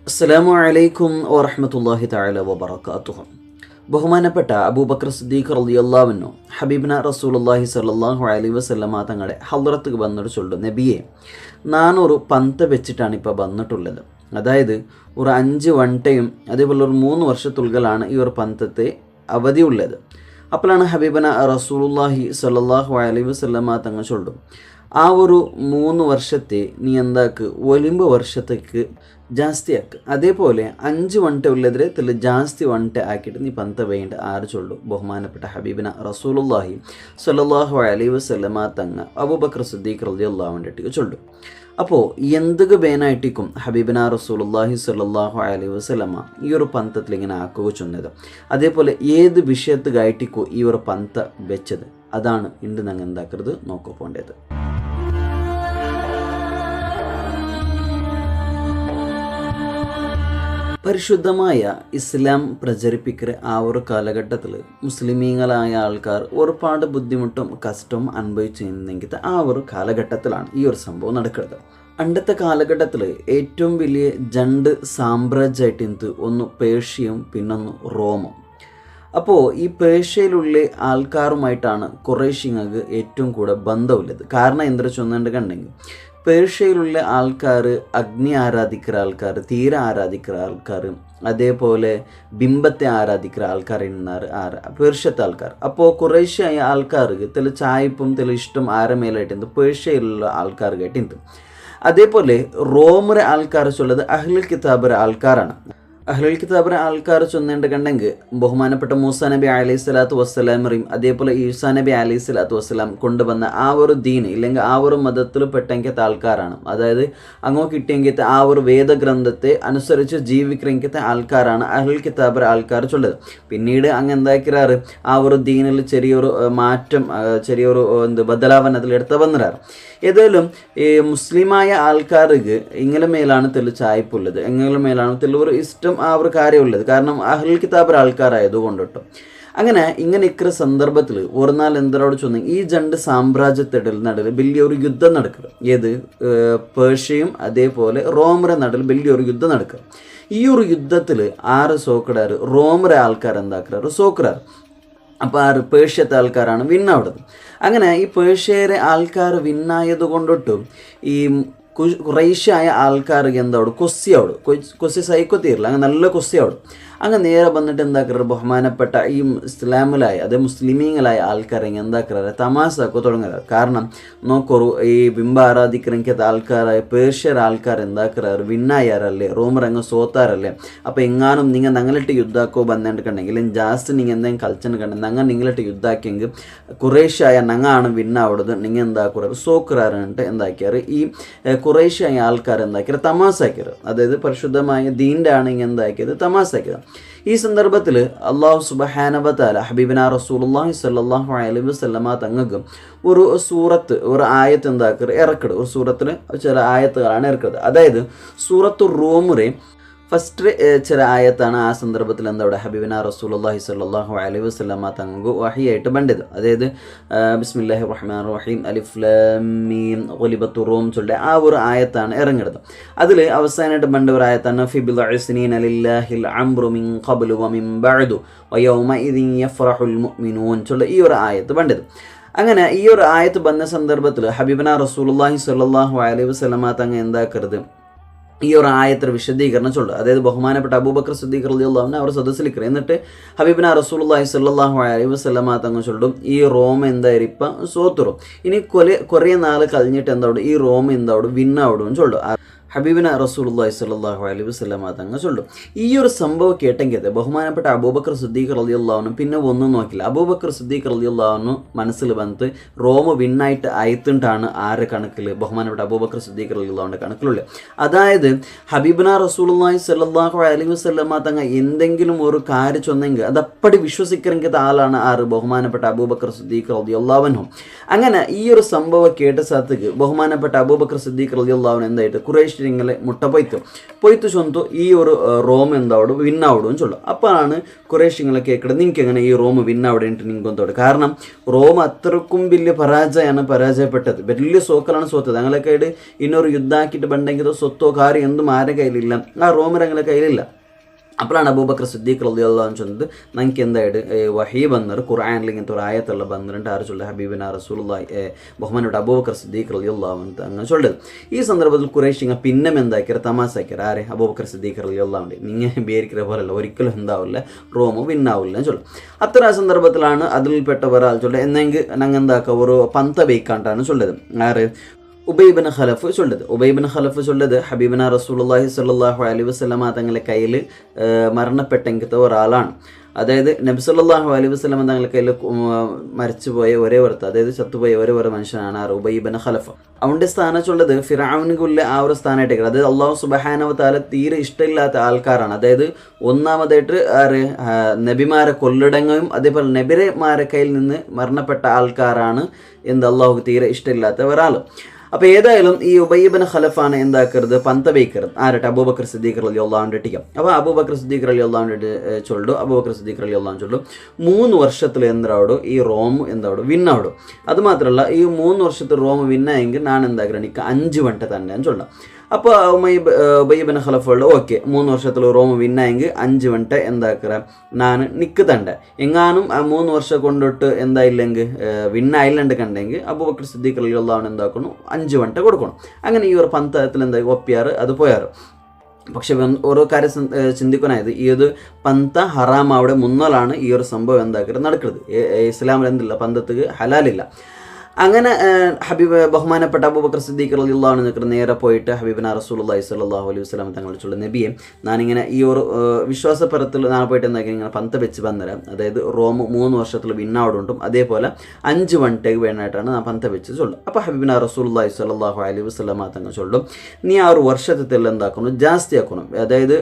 അസ്സലാമു അലൈക്കും വറഹ്മത്തുള്ളാഹി തആല വബറകാതുഹു. ബഹുമാനപ്പെട്ട അബൂബക്കർ സിദ്ദീഖ് റളിയല്ലാഹു അൻഹു ഹബീബിന റസൂലുള്ളാഹി സ്വല്ലല്ലാഹു അലൈഹി വസല്ലമ തങ്ങളുടെ ഹദ്റത്തുക്ക് വന്നിട്ട് ചൊല്ലു, നബിയെ, 400 പന്ത വെച്ചിട്ടാണ് ഇപ്പോൾ വന്നിട്ടുള്ളത്. അതായത് ഒരു 5 വണ്ടയും അതേപോലെ ഒരു 3 വർഷത്തുള്ളിലാണ് ഈ ഒരു പന്തത്തെ അവധിയുള്ളത്. അപ്പോഴാണ് ഹബീബന റസൂലുള്ളാഹി സ്വല്ലല്ലാഹു അലൈഹി വസല്ലമ തങ്ങൾ ചൊല്ലും, ആ ഒരു 3 വർഷത്തെ നീ എന്താക്ക് ഒലിമ്പ് വർഷത്തേക്ക് ಜಾಸ್ತಿ ಆಕ. അതേപോലെ 5 വണ്ട ഉള്ളതിരെ തെല്ല് ಜಾಸ್ತಿ വണ്ട ആക്കിയിട്ട് നീ പന്ത വേണ്ട ആര് ചൊല്ലു? ബഹുമാനപ്പെട്ട ഹബീബിന റസൂലുള്ളാഹി സ്വല്ലല്ലാഹു അലൈഹി വസല്ലമ തങ്ങ അബൂബക്കർ സിദ്ദീഖ് റളിയല്ലാഹു അൻഹു ചൊല്ലു. അപ്പോൾ എന്തൊക്കെ വേനായിട്ടിക്കും ഹബീബിന റസൂലുള്ളാഹി സ്വല്ലല്ലാഹു അലൈഹി വസല്ലമ ഈ ഒരു പന്തത്തിൽ ഇങ്ങനെ ആക്കുക ചൊന്നത്. അതേപോലെ ഏത് വിഷയത്തുകായിട്ടിക്കോ ഈ ഒരു പന്ത വെച്ചത്, അതാണ് ഇണ്ട് ഞങ്ങൾ എന്താക്കരുത് നോക്കു പോണ്ടത്. പരിശുദ്ധമായ ഇസ്ലാം പ്രചരിപ്പിക്കുന്ന ആ ഒരു കാലഘട്ടത്തിൽ മുസ്ലിമീങ്ങളായ ആൾക്കാർ ഒരുപാട് ബുദ്ധിമുട്ടും കഷ്ടവും അനുഭവിച്ചിരുന്നെങ്കിൽ ആ ഒരു കാലഘട്ടത്തിലാണ് ഈ ഒരു സംഭവം നടക്കുന്നത്. അണ്ടത്തെ കാലഘട്ടത്തിൽ ഏറ്റവും വലിയ 2 സാമ്രാജ്യമായിട്ട് ഒന്ന് പേർഷ്യയും പിന്നൊന്ന് റോമും. അപ്പോൾ ഈ പേർഷ്യയിലുള്ള ആൾക്കാരുമായിട്ടാണ് ഖുറൈശിങ്ങൾക്ക് ഏറ്റവും കൂടുതൽ ബന്ധമുള്ളത്. കാരണം എന്താ ചൊന്നുണ്ടെങ്കിൽ പേർഷ്യയിലുള്ള ആൾക്കാർ അഗ്നി ആരാധിക്കുന്ന ആൾക്കാർ, തീര ആരാധിക്കുന്ന ആൾക്കാർ, അതേപോലെ ബിംബത്തെ ആരാധിക്കുന്ന ആൾക്കാർ എന്നാറ് പേർഷ്യത്തെ ആൾക്കാർ. അപ്പോൾ ഖുറൈശിയായ ആൾക്കാർക്ക് ചില ചായപ്പും ചില ഇഷ്ടം ആരമേലായിട്ടുണ്ട് പേർഷ്യയിലുള്ള ആൾക്കാർക്കായിട്ടുണ്ട്. അതേപോലെ റോമിലെ ആൾക്കാർ ചൊല്ലത് അഹ്ലുൽ കിതാബിലെ ആൾക്കാരാണ്. അഹ്ലുൽ കിതാബിലെ ആൾക്കാർ ചൊന്നിട്ടുണ്ടെങ്കിൽ ബഹുമാനപ്പെട്ട മൂസാ നബി അലൈഹി സ്വലാത്തു വസ്സലാമറിയും അതേപോലെ ഈസാ നബി അലൈഹി സ്വലാത്തു വസ്സലാം കൊണ്ടുവന്ന ആ ഒരു ദീൻ ഇല്ലെങ്കിൽ ആ ഒരു മതത്തിൽ പെട്ടെങ്കിലത്തെ ആൾക്കാരാണ്. അതായത് അങ്ങോ കിട്ടിയെങ്കിലത്തെ ആ ഒരു വേദഗ്രന്ഥത്തെ അനുസരിച്ച് ജീവിക്കുന്ന ആൾക്കാരാണ് അഹ്ലുൽ കിതാബിലെ ആൾക്കാർ ചൊല്ലത്. പിന്നീട് അങ്ങ് എന്താക്കിറാറ് ആ ഒരു ദീനിൽ ചെറിയൊരു മാറ്റം, ചെറിയൊരു ബദലാവൻ അതിലെടുത്ത് വന്നിറാറ്. ഏതായാലും ഈ മുസ്ലിമായ ആൾക്കാർക്ക് ഇങ്ങനെ മേലാണ് തെല്ല് ചായ്പുള്ളത്, എങ്ങനെ മേലാണ് തെല്ലൊരു ഇഷ്ടം ആ ഒരു കാര്യമുള്ളത്. കാരണം അഹ്ലുൽ കിതാബിലെ ആൾക്കാരായതുകൊണ്ടിട്ടോ. അങ്ങനെ ഇങ്ങനെ ഇക്കുന്ന സന്ദർഭത്തിൽ ഒരു നാൾ എന്തോട് ചൊന്നു, ഈ 2 സാമ്രാജ്യത്തിടൽ നടുവിൽ വലിയൊരു യുദ്ധം നടക്കുക. ഏത് പേർഷ്യയും അതേപോലെ റോമിന്റെ നടുവിൽ വലിയൊരു യുദ്ധം നടക്കുക. ഈ ഒരു യുദ്ധത്തിൽ ആറ് സോക്കിടാറ് റോമിലെ ആൾക്കാർ എന്താക്കാറ് സോക്കിടാറ്. അപ്പോൾ ആറ് പേർഷ്യത്തെ ആൾക്കാരാണ് വിന്നവിടുന്നത്. അങ്ങനെ ഈ പേർഷ്യയിലെ ആൾക്കാർ വിന്നായത് കൊണ്ടിട്ടും ഈ ഖുറൈശിയായ ആൾക്കാർക്ക് എന്താവും കൊസ്സി സൈക്കോ തീരില്ല, അങ്ങനെ നല്ല കൊസ്സിയാവും. അങ്ങ് നേരെ വന്നിട്ട് എന്താക്കാറ് ബഹുമാനപ്പെട്ട ഈ ഇസ്ലാമിലായ അതേ മുസ്ലിമീങ്ങളായ ആൾക്കാരെ എന്താക്കാറ് തമാശാക്കോ തുടങ്ങാറ്. കാരണം നോക്കൊരു ഈ ബിംബ ആരാധിക്കുന്ന ആൾക്കാരായ പേർഷ്യർ ആൾക്കാർ എന്താക്കാറ് വിന്നായാറല്ലേ, റോമറങ്ങ് സോത്താറല്ലേ. അപ്പോൾ എങ്ങാനും നിങ്ങൾ ഞങ്ങളിട്ട് യുദ്ധാക്കോ വന്നിട്ടുണ്ടെങ്കിൽ ജാസ്തി നിങ്ങൾ എന്തെങ്കിലും കളിച്ചു കണ്ടെങ്കിൽ ഞങ്ങൾ നിങ്ങളിട്ട് യുദ്ധാക്കിയെങ്കിൽ ഖുറൈശിയായ ഞങ്ങളാണ് വിന്നാവുന്നത്, നിങ്ങൾ എന്താക്കുറ സോക്കുറാറിട്ട് എന്താക്കിയാറ് ഈ ഖുറൈശിയായ ആൾക്കാർ എന്താക്കിയത് തമാശാക്കിയത്. അതായത് പരിശുദ്ധമായ ദീൻ്റെ ആണെങ്കിൽ എന്താക്കിയത് തമാശാക്കിയത്. ഈ സന്ദർഭത്തിൽ അള്ളാഹു സുബ്ഹാനഹു വ തആല ഹബീബിന റസൂലുള്ളാഹി സ്വല്ലല്ലാഹു അലൈഹി വസല്ലമ തങ്ങൾക്ക് ഒരു സൂറത്ത് ഒരു ആയത്ത് എന്താക്കുക ഇറക്കിടും. ഒരു സൂറത്തിന് ചില ആയത്തുകളാണ് ഇറക്കുന്നത്. അതായത് സൂറത്തു റൂമിലെ ഫസ്റ്റ് ചില ആയത്താണ് ആ സന്ദർഭത്തിൽ എന്താ ഇവിടെ ഹബീബിന റസൂലുള്ളാഹി സ്വല്ലല്ലാഹു അലൈഹി വസല്ലമ തങ്ങൾക്ക് വഹിയായിട്ട് ബണ്ടത്. അതായത് ബിസ്മില്ലാഹിർ റഹ്മാനിർ റഹീം അലിഫ് ലാം മീം ഗുലിബത്തു റൂം ചൊല്ലെ ആ ഒരു ആയത്താണ് ഇറങ്ങുന്നത്. അതിൽ അവസാനമായിട്ട് ബണ്ട ഒരു ആയത്താണ് ഫി ബിദ്ഇ സിനീന ലില്ലാഹിൽ അംറു മിൻ ഖബ്ലു വ മിൻ ബഅദു വ യൗമഇദിൻ യഫ്റഹുൽ മുഅ്മിനൂൻ ചൊല്ലെ ഈ ഒരു ആയത്ത് ബണ്ടത്. അങ്ങനെ ഈ ഒരു ആയത്ത് വന്ന സന്ദർഭത്തിൽ ഹബീബിന റസൂലുള്ളാഹി സ്വല്ലല്ലാഹു അലൈഹി വസല്ലമ തങ്ങൾ എന്താക്കരുത് ഈ ഒരു ആയത്തിൽ വിശദീകരണം ചൊല്ലുക. അതായത് ബഹുമാനപ്പെട്ട അബൂബക്കർ സിദ്ദീഖ് റളിയല്ലാഹു അൻഹു അവർ സദസ്സിലിക്കറ. എന്നിട്ട് ഹബീബിന റസൂലുള്ളാഹി സ്വല്ലല്ലാഹു അലൈഹി വസല്ലമ തങ്ങൾ ചൊല്ലും, ഈ റോം എന്തായാലും ഇപ്പം സോത്തുറും, ഇനി കുറേ നാൾ കഴിഞ്ഞിട്ട് എന്താവും ഈ റോം എന്താവും വിന്നാവിടും ചൊല്ലും ഹബീബിന റസൂലുള്ളാഹി സ്വല്ലല്ലാഹു അലൈഹി വസല്ലമ തങ്ങൾ ചൊല്ലും. ഈ ഒരു സംഭവം കേട്ടെങ്കിൽ ബഹുമാനപ്പെട്ട അബൂബക്കർ സിദ്ദീഖ് റളിയല്ലാഹു അൻഹു പിന്നെ ഒന്നും നോക്കില്ല. അബൂബക്കർ സിദ്ദീഖ് റളിയല്ലാഹു അൻഹു മനസ്സിൽ വന്നിട്ട് റോം വിന്നായിട്ട് ആയിട്ടാണ് ആരെ കണക്കിൽ ബഹുമാനപ്പെട്ട അബൂബക്കർ സിദ്ദീഖ് റളിയല്ലാഹു അൻഹു കണക്കിലുള്ളത്. അതായത് ഹബീബിന റസൂലുള്ളാഹി സ്വല്ലല്ലാഹു അലൈഹി വസല്ലമ തങ്ങൾ എന്തെങ്കിലും ഒരു കാര്യം ചൊന്നെങ്കിൽ അതപ്പടി വിശ്വസിക്കുന്ന ആളാണ് ആറ് ബഹുമാനപ്പെട്ട അബൂബക്കർ സിദ്ദീഖ് റളിയല്ലാഹു അൻഹു. അങ്ങനെ ഈ ഒരു സംഭവം കേട്ട സ്ഥലത്തേക്ക് ബഹുമാനപ്പെട്ട അബൂബക്കർ സിദ്ദീഖ് റളിയല്ലാഹു അൻഹു എന്തായിട്ട് ഖുറൈശ് കുറേശ്യങ്ങളെ മുട്ട പൊയ്ത്തു ചൊന്തു ഈ ഒരു റോം എന്താവടും വിന്നാവിടും ചൊല്ലും. അപ്പോഴാണ് കുറേശ്യങ്ങളെ കേൾക്കുന്നത് നിങ്ങൾക്ക് എങ്ങനെ ഈ റോം വിന്നാവിടേണ്ടിട്ട് നിങ്ങൊന്തോട്. കാരണം റോം അത്രക്കും വലിയ പരാജയപ്പെട്ടത്, വലിയ സോക്കലാണ് സ്വത്തത്. ഞങ്ങളൊക്കെ ആയിട്ട് ഇന്നൊരു യുദ്ധാക്കിയിട്ട് ബണ്ടെങ്കിൽ സ്വത്തോ കാര്യം എന്തും ആരുടെ കയ്യിലില്ല, ആ റോമർ ഞങ്ങളെ കയ്യിലില്ല. അപ്പോഴാണ് അബൂബക്കർ സിദ്ദീഖ് റളിയല്ലാഹു അൻഹു ചൊന്നത് നമുക്ക് എന്തായിട്ട് വഹീ ബന്നർ ഖുർആനിൽ ഇങ്ങനത്തെ ഒരു ആയത്തുള്ള ബന്നിട്ട് ആര് ചൊല്ലുക ഹബീബിന റസൂലുള്ളാഹി ബഹുമാനോട് അബൂബക്കർ സിദ്ദീഖ് റളിയല്ലാഹു അൻഹു അങ്ങനെ ചൊല്ലത്. ഈ സന്ദർഭത്തിൽ ഖുറൈശിങ്ങൾ പിന്നെ എന്താക്കിയ തമാസാക്കിയത് ആരെ അബൂബക്കർ സിദ്ദീഖ് റളിയല്ലാഹു അൻഹു നിങ്ങൾ ബേരിക്കുന്ന പോലെയല്ല, ഒരിക്കലും എന്താവില്ല റോമോ വിന്നാവില്ല എന്ന് ചൊല്ലും. അത്ര ആ സന്ദർഭത്തിലാണ് അതിൽപ്പെട്ട ഒരാൾ ചൊല്ലുക എന്നെങ്കിൽ ഞങ്ങൾ എന്താക്കുക ഒരു പന്ത ബേക്കാണ്ടാണ് ചൊല്ലത്. ആര് ഉബൈബിൻ ഖലഫ് ചൊല്ലത്. ഉബൈബിൻ ഖലഫ് ചൊല്ലത് ഹബീബിന റസൂലുള്ളാഹി സ്വല്ലല്ലാഹു അലൈഹി വസല്ലമ തങ്ങളെ കയ്യിൽ മരണപ്പെട്ടെങ്കിലത്തെ ഒരാളാണ്. അതായത് നബി സല്ലല്ലാഹു അലൈഹി വസല്ലമ തങ്ങളെ കയ്യിൽ മരിച്ചുപോയ ഒരേ ഒരുത്ത, അതായത് ചത്തുപോയ ഒരേ ഒരു മനുഷ്യനാണ് ആ ഉബൈബിൻ ഖലഫ്. അവൻ്റെ സ്ഥാനം ചൊല്ലത് ഫിറഔനുകുള്ള ആ ഒരു സ്ഥാനമായിട്ടേക്ക്. അതായത് അള്ളാഹു സുബ്ഹാനഹു വ തആല തീരെ ഇഷ്ടമില്ലാത്ത ആൾക്കാരാണ്. അതായത് ഒന്നാമതായിട്ട് ആര് നബിമാരെ കൊല്ലിടങ്ങും അതേപോലെ നബിമാരെ കയ്യിൽ നിന്ന് മരണപ്പെട്ട ആൾക്കാരാണ് അള്ളാഹു തീരെ ഇഷ്ടമില്ലാത്ത ഒരാൾ. അപ്പോൾ ഏതായാലും ഈ ഉബൈബിൻ ഖലഫാണ് എന്താക്കരുത് പന്ത ബേക്കരുത് ആരട്ടെ അബൂബക്കർ സിദ്ദീഖ് റളിയല്ലാഹു അൻഹു ടിക്കാം. അപ്പോൾ അബൂബക്കർ സിദ്ദീഖ് റളിയല്ലാഹു അൻഹു ചൊല്ലു അബൂബക്കർ സിദ്ദീഖ് റളിയല്ലാഹു അൻഹു ചൊല്ലു 3 വർഷത്തിൽ എന്താവടും ഈ റോം എന്താവടും വിന്നാവിടും. അതുമാത്രമല്ല ഈ 3 വർഷത്തിൽ റോം വിന്നായെങ്കിൽ ഞാൻ എന്താക്കണം എനിക്ക് 5 വട്ടം തന്നെ ചൊല്ലാം. അപ്പോൾ ഉബൈബിൻ ഖലഫുള്ള ഓക്കെ 3 വർഷത്തിൽ റോം വിന്നായെങ്കിൽ 5 വട്ടം എന്താക്കുക ഞാൻ നിക്ക് തണ്ടേ എങ്ങാനും ആ 3 വർഷം കൊണ്ടിട്ട് എന്തായില്ലെങ്കിൽ വിന്നായില്ലണ്ട് കണ്ടെങ്കിൽ അബൂബക്കർ സിദ്ദീഖ് റളിയല്ലാഹു അൻഹു എന്താക്കണം 5 വട്ടം കൊടുക്കണം. അങ്ങനെ ഈ ഒരു പന്തത്തിൽ എന്താ ഒപ്പിയാറ് അത് പോയാറ്. പക്ഷെ ഓരോ കാര്യം ചിന്തിക്കാനായത് ഈ ഒരു പന്ത ഹറാം അവിടെ മുന്നലാണ് ഈ ഒരു സംഭവം എന്താക്കരുത് നടക്കുന്നത്. ഇസ്ലാമിൽ എന്തില്ല പന്തത്തിന് ഹലാലില്ല. അങ്ങനെ ബഹുമാനപ്പെട്ട അബൂബക്കർ സിദ്ദീഖ് റളിയല്ലാഹു അൻഹു നേരെ പോയിട്ട് ഹബീബിന റസൂലുള്ളാഹി സ്വല്ലല്ലാഹു അലൈഹി വസല്ലം തങ്ങൾ ചൊല്ലുന്ന നബിയെ ഞാനിങ്ങനെ ഈ ഒരു വിശ്വാസപരത്തിൽ ഞാൻ പോയിട്ട് എന്താക്കി ഇങ്ങനെ പന്ത വെച്ച് വന്നേരാം. അതായത് റോം 3 വർഷത്തിൽ വിന്നവിടുണ്ടും അതേപോലെ 5 വണ്ടേക്ക് വേണമായിട്ടാണ് ഞാൻ പന്ത വെച്ച് ചൊല്ലും. അപ്പോൾ ഹബീബിന റസൂലുള്ളാഹി സ്വല്ലല്ലാഹു അലൈഹി വസല്ലം തങ്ങൾ ചൊല്ലും നീ ആ ഒരു വർഷത്തിൽ എന്താക്കണം ജാസ്തി ആക്കണം. അതായത്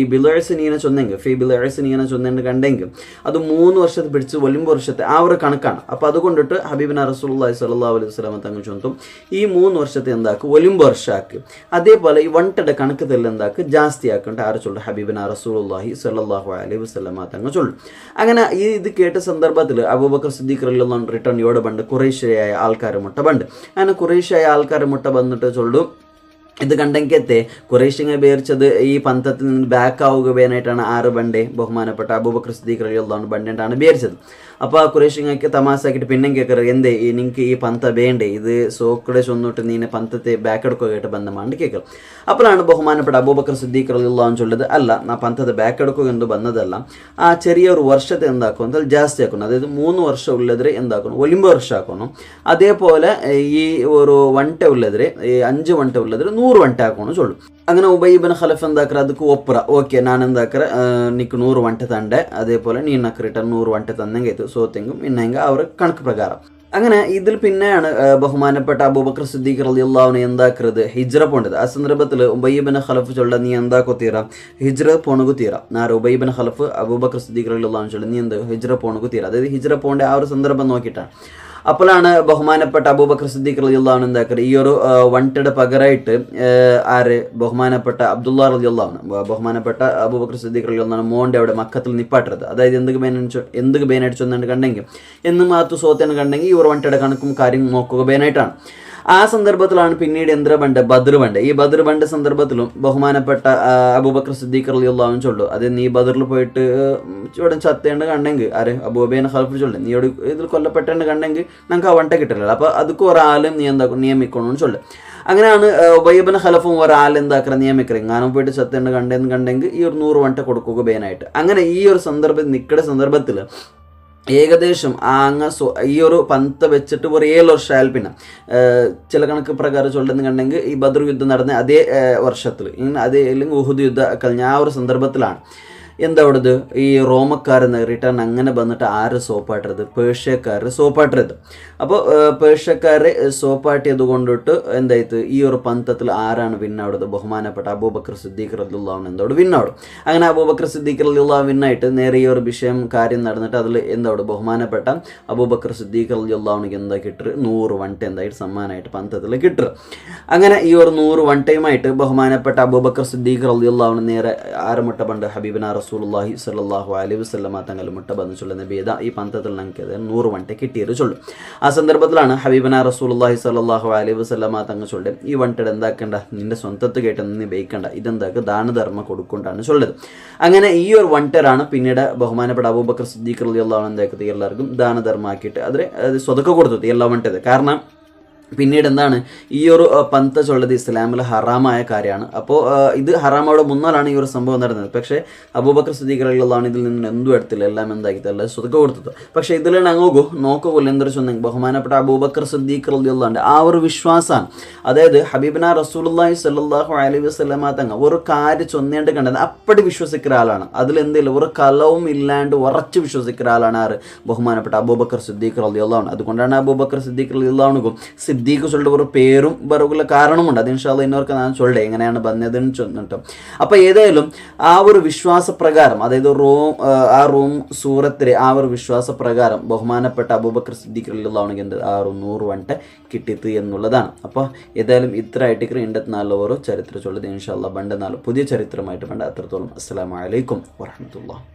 ഈ ബിലഴ്സിനീനെ ചൊന്നെങ്കിൽ ഫീ ബിലഴ്സിനീനെ ചൊന്നെങ്കിൽ കണ്ടെങ്കിൽ അത് 3 വർഷത്തിൽ പിടിച്ച് വലിയ വർഷത്തെ ആ ഒരു കണക്കാണ്. അപ്പോൾ അതുകൊണ്ടിട്ട് ഹബീബിന റസൂലുള്ളാഹി സ്വല്ലല്ലാഹു അലൈഹി വസല്ലം തങ്ങൾ ചൊന്നും ഈ 3 വർഷത്തെ എന്താക്കും വലിയ വർഷമാക്കി. അതേപോലെ ഈ വണ്ടയുടെ കണക്കത്തിൽ എന്താക്ക് ജാസ്തി ആക്കേണ്ട ആര് ചൊല്ലും ഹബീബിന റസൂലുള്ളാഹി സ്വല്ലല്ലാഹു അലൈഹി വസല്ലം തങ്ങൾ ചൊല്ലും. അങ്ങനെ ഇത് കേട്ട സന്ദർഭത്തിൽ അബൂബക്കർ സിദ്ദീഖ് റളിയല്ലാഹു അൻഹു റിട്ടേൺ യോടെ ബണ്ട് കുറേശ്ശയായ ആൾക്കാരെ മുട്ട ബണ്ട് അങ്ങനെ കുറേശ്ശയായ ആൾക്കാരെ മുട്ട വന്നിട്ട് ചൊല്ലും ഇത് കണ്ടെങ്കിത്തെ കുറേശ്ശിങ്ങ പേരിച്ചത് ഈ പന്തത്തിൽ നിന്ന് ബാക്ക് ആവുക വേനായിട്ടാണ് ആറ് ബണ്ടേ ബഹുമാനപ്പെട്ട അബൂബക്കർ സിദ്ദീഖ് റളിയല്ലാഹു അൻഹു ബണ്ടേണ്ടാണ് പേരിച്ചത്. അപ്പോൾ ആ കുറേശ്ശിങ്ങയ്ക്ക് തമാസാക്കിയിട്ട് പിന്നെ കേൾക്കറ് എന്തേ നിങ്ങൾക്ക് ഈ പന്ത വേണ്ടേ ഇത് സോക്കടെ ചൊന്നിട്ട് നീനെ പന്തത്തെ ബാക്ക് എടുക്കുക കേട്ട് ബന്ധമാണ് കേൾക്കൽ. അപ്പോഴാണ് ബഹുമാനപ്പെട്ട അബൂബക്കർ സിദ്ദീഖ് റളിയല്ലാഹു അൻഹു ചൊല്ലത് അല്ല ഞാൻ പന്തത്തെ ബാക്ക് എടുക്കുക എന്ന് വന്നതല്ല ആ ചെറിയൊരു വർഷത്തെ എന്താക്കും എന്നാൽ ജാസ്തി ആക്കണം. അതായത് 3 വർഷം ഉള്ളതിരെ എന്താക്കണം ഒലിമ്പ് വർഷം ആക്കണം. അതേപോലെ ഈ ഒരു വണ്ട ഉള്ളതിരെ 5 വണ്ട ഉള്ളതിരെ 100 വണ്ട ആക്കണം ചൊല്ലും. അങ്ങനെ ഉബൈബിൻ ഖലഫ് എന്താക്കറ ಅದಕ್ಕೆ ಒಪ್ಪರ ಓಕೆ ನಾನು എന്താക്കറ ನಿಕ್ 100 വണ്ട ತಂಡೆ അതേപോലെ നീ നക്ക് റിട്ടേൺ 100 വണ്ട തന്നെങ്കിൽ സോത്തെങ്കും ഇന്നെങ്കിൽ അവർ കണക്ക് പ്രകാരം അങ്ങനെ ഇതിൽ പിന്നെയാണ് ബഹുമാനപ്പെട്ട അബൂബക്കർ സിദ്ദീഖ് റളിയല്ലാഹു അൻഹു എന്താക്കരുത് ഹിജ്റ പോണ്ടത്. ആ സന്ദർഭത്തിൽ ഉബൈബിൻ ഖലഫ് ചൊല്ല നീ എന്താക്കോത്തീറ ഹിജ്റ പോണുകുത്തീറ നാറ് ഉബൈബിൻ ഖലഫ് അബൂബക്കർ സിദ്ദീഖ് റളിയല്ലാഹു അൻഹു ചൊല്ല നീ എന്ത് ഹിജ്റ പോണുകുത്തീറ അതായത് ഹിജ്റ പോണ്ട ആ ഒരു സന്ദർഭം നോക്കിയിട്ടാണ്. അപ്പോഴാണ് ബഹുമാനപ്പെട്ട അബൂബക്കർ സിദ്ദീഖ് റളിയല്ലാഹു അൻഹു എന്താക്കരുത് ഈ ഒരു വണ്ടയുടെ പകരമായിട്ട് ആര് ബഹുമാനപ്പെട്ട അബ്ദുള്ള റളിയല്ലാഹു അൻഹു ബഹുമാനപ്പെട്ട അബൂബക്കർ സിദ്ദീഖ് റളിയല്ലാഹു അൻഹു മോൻ്റെ അവിടെ മക്കത്തിൽ നിപ്പാട്ടരുത്. അതായത് എന്തൊക്കെ ബേനായിട്ട് ചൊന്നു കണ്ടെങ്കിൽ എന്ന് മാത്തു സോത്തേന്ന് കണ്ടെങ്കിൽ ഈ ഒരു വണ്ടയുടെ കണക്കും കാര്യം നോക്കുക ബേനായിട്ടാണ്. ആ സന്ദർഭത്തിലാണ് പിന്നീട് എന്തിരബണ്ട് ബദർ ബണ്ട് ഈ ബദർ ബണ്ട് സന്ദർഭത്തിലും ബഹുമാനപ്പെട്ട അബൂബക്കർ സിദ്ദീഖ് റളിയല്ലാഹു അൻഹു ചൊല്ലു അത് നീ ബദറിൽ പോയിട്ട് ഇവിടെ ചത്തേണ്ട കണ്ടെങ്കിൽ ആര് അബൂബൈൻ ഖലഫ് ചൊല്ലു നീ ഇവിടെ ഇതിൽ കൊല്ലപ്പെട്ടേണ്ട കണ്ടെങ്കിൽ നമുക്ക് ആ വണ്ട കിട്ടില്ല. അപ്പോൾ അതൊക്കെ ഒരാളും നീ എന്താക്കും നിയമിക്കണമെന്ന് ചൊല്ലു. അങ്ങനെയാണ് ഉബൈബിൻ ഖലഫും ഒരാൾ എന്താക്കുക നിയമിക്കുക ഞാനും പോയിട്ട് ചത്തേണ്ട കണ്ടെങ്കിൽ ഈ ഒരു 100 വണ്ട കൊടുക്കുക ബേനായിട്ട്. അങ്ങനെ ഈ ഒരു സന്ദർഭത്തിൽ നിൽക്കുന്ന സന്ദർഭത്തിൽ ഏകദേശം ഈ ഒരു പന്ത വെച്ചിട്ട് ഒരു 7 വർഷമായാൽ പിന്നെ ചില കണക്ക് പ്രകാരം ചൊല്ലുന്ന കണ്ടെങ്കിൽ ഈ ബദർ യുദ്ധം നടന്ന അതേ വർഷത്തിൽ അതേ അല്ലെങ്കിൽ ഉഹുദ് യുദ്ധം കഴിഞ്ഞ ആ ഒരു സന്ദർഭത്തിലാണ് എന്താ അവിടുത് ഈ റോമക്കാർ നേറിയിട്ടാണ് അങ്ങനെ വന്നിട്ട് ആര് സോപ്പാട്ടരുത്, പേർഷ്യക്കാർ സോപ്പാട്ടരുത്. അപ്പോൾ പേർഷ്യക്കാർ സോപ്പാട്ടിയത് കൊണ്ടിട്ട് എന്തായത് ഈ ഒരു പന്തത്തിൽ ആരാണ് വിന്നവിടുന്നത്, ബഹുമാനപ്പെട്ട അബൂബക്കർ സിദ്ദീഖ് റളിയല്ലാഹു അൻഹു എന്തോട് വിന്നവിടും. അങ്ങനെ അബൂബക്കർ സിദ്ദീഖ് റളിയല്ലാഹു വിന്നായിട്ട് നേരെ ഈ ഒരു വിഷയം കാര്യം നടന്നിട്ട് അതിൽ എന്താവും ബഹുമാനപ്പെട്ട അബൂബക്കർ സിദ്ദീഖ് റളിയല്ലാഹു അൻഹു എന്താ കിട്ടുക 100 വൺട്ട എന്തായിട്ട് സമ്മാനമായിട്ട് പന്തത്തിൽ കിട്ടുക. അങ്ങനെ ഈ ഒരു 100 വൺട്ടയുമായിട്ട് ബഹുമാനപ്പെട്ട അബൂബക്കർ സിദ്ദീഖ് റളിയല്ലാഹു അൻഹു നേരെ ആരമുട്ട പണ്ട് ഹബീബന റസൂലുള്ളാഹി സ്വല്ലല്ലാഹു അലൈഹി വസല്ലമ തങ്ങൾ മുട്ട ബന്ന് ചൊല്ലുന്ന നബിയത ഈ പന്തത്തിൽ നമുക്ക് 100 വൺട്ട കിട്ടിയത് ചൊല്ലും. ആ സന്ദർഭത്തിലാണ് ഹബീബന റസൂലുള്ളാഹി സ്വല്ലല്ലാഹു അലൈഹി വസല്ലമ തങ്ങൾ ചൊല്ല് ഈ വൺട്ട എന്താക്കണ്ട, നിന്റെ സ്വന്തത്ത് കേട്ട് നീ ബേക്കണ്ട, ഇതെന്താക്ക് ദാനധർമ്മ കൊടുക്കൊണ്ടാണ് ചൊല്ലത്. അങ്ങനെ ഈ ഒരു വൺട്ടറാണ് പിന്നീട് ബഹുമാനപ്പെട്ട അബൂബക്കർ സിദ്ദീഖ് റളിയല്ലാഹു അൻഹു എന്താക്കത് എല്ലാവർക്കും ദാനധർമ്മമാക്കിയിട്ട് അത് സ്വതക്ക കൊടുത്തത് എല്ലാ വൺട്ടത്. കാരണം പിന്നീട് എന്താണ് ഈ ഒരു പന്ത ചൊല്ലത് ഇസ്ലാമിൽ ഹറാമായ കാര്യമാണ്. അപ്പോൾ ഇത് ഹറാമോടെ മുന്നാലാണ് ഈ ഒരു സംഭവം നടന്നത്. പക്ഷേ അബൂബക്കർ സിദ്ദീഖ് റളിയല്ലാഹു അൻഹു ഇതിൽ നിന്ന് എന്തും എടുത്തില്ല, എല്ലാം എന്താക്കിയില്ല സ്വതക്ക കൊടുത്തത്. പക്ഷേ ഇതിൽ നോക്കുക എന്തൊരു ചൊന്നെങ്കിൽ ബഹുമാനപ്പെട്ട അബൂബക്കർ സിദ്ദീഖ് റളിയല്ലാഹു അൻഹു ആ ഒരു വിശ്വാസമാണ്. അതായത് ഹബീബന റസൂലുള്ളാഹി സ്വല്ലല്ലാഹു അലൈഹി വസല്ലമ തങ്ങൾ ഒരു കാര്യം ചൊന്നേണ്ട് കണ്ടത് അപ്പടി വിശ്വസിക്കുന്ന ആളാണ്. അതിലെന്തില്ല ഒരു കലവും ഇല്ലാണ്ട് ഉറച്ച് വിശ്വസിക്കുന്ന ആളാണ് ആര്, ബഹുമാനപ്പെട്ട അബൂബക്കർ സിദ്ദീഖ് റളിയല്ലാഹു അൻഹു. അതുകൊണ്ടാണ് അബൂബക്കർ സിദ്ദീഖ് റളിയല്ലാഹു അൻഹു സിദ്ദീഖ് ചൊല്ലിട്ട് ഒരു പേരും ബറുള്ള കാരണമുണ്ട്. അത് ഇൻഷാ അല്ലാഹ് ഇന്നവർക്ക് ഞാൻ ചൊല്ലേ എങ്ങനെയാണ് വന്നതെന്ന് ചൊന്നിട്ട്. അപ്പോൾ ഏതായാലും ആ ഒരു വിശ്വാസപ്രകാരം, അതായത് റൂം സൂറത്തിലെ ആ ഒരു വിശ്വാസപ്രകാരം ബഹുമാനപ്പെട്ട അബൂബക്കർ സിദ്ദീഖ് റളിയല്ലാഹു അൻഹു എന്ത് ആ 100 വൺട്ട കിട്ടിയത് എന്നുള്ളതാണ്. അപ്പോൾ ഏതായാലും ഇത്ര ആയിട്ട് 84 ഓരോ ചരിത്രം ചൊല്ലത് ഇൻഷാ അല്ലാഹ് ബണ്ട് 4 പുതിയ ചരിത്രമായിട്ട് വേണ്ട അത്രത്തോളം. അസ്സലാമു അലൈക്കും വറഹ്മത്തുള്ളാഹി.